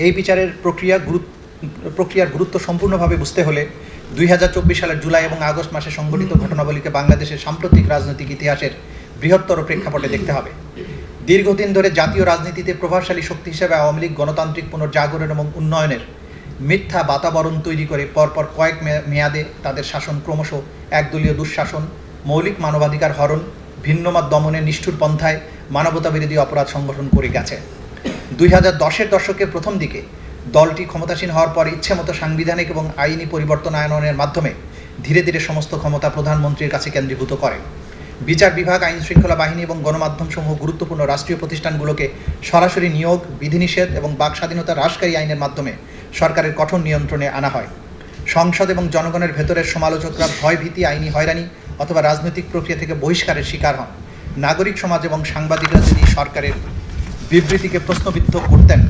এই বিচারের প্রক্রিয়ার গুরুত্ব সম্পূর্ণভাবে বুঝতে হলে 2024 সালের জুলাই এবং আগস্ট মাসে সংঘটিত ঘটনাবলীকে বাংলাদেশের সাম্প্রতিক রাজনৈতিক ইতিহাসের বৃহত্তর প্রেক্ষাপটে দেখতে হবে। দীর্ঘদিন ধরে জাতীয় রাজনীতিতে প্রভাবশালী শক্তি হিসেবে আওয়ামী লীগ গণতান্ত্রিক পুনর্জাগরণ এবং উন্নয়নের মিথ্যা বাতাবরণ তৈরি করে পরপর কয়েক মেয়াদে তাদের শাসন ক্রমশ একদলীয় দুঃশাসন, মৌলিক মানবাধিকার হরণ, ভিন্নমত দমনের নিষ্ঠুর পন্থায় মানবতাবিরোধী অপরাধ সংগঠন করে গেছে। 2010-এর দশকের প্রথম দিকে দলটি ক্ষমতাসীন হওয়ার পর ইচ্ছেমতো সাংবিধানিক এবং আইনি পরিবর্তন আনয়নের মাধ্যমে ধীরে ধীরে সমস্ত ক্ষমতা প্রধানমন্ত্রীর কাছে কেন্দ্রীভূত করে। বিচার বিভাগ, আইন শৃঙ্খলা বাহিনী এবং গণমাধ্যমসমূহ গুরুত্বপূর্ণ রাষ্ট্রীয় প্রতিষ্ঠানগুলোকে সরাসরি নিয়োগ, বিধিনিষেধ এবং বাক স্বাধীনতা হ্রাসকারী আইনের মাধ্যমে সরকারের কঠোর নিয়ন্ত্রণে আনা হয়। সংসদ এবং জনগণের ভেতরের সমালোচকরা ভয়ভীতি, আইনি হয়রানি অথবা রাজনৈতিক প্রক্রিয়া থেকে বহিষ্কারের শিকার হন। নাগরিক সমাজ এবং সাংবাদিকরা যদি সরকারের বিবৃতিকে প্রশ্নবিদ্ধ করতেন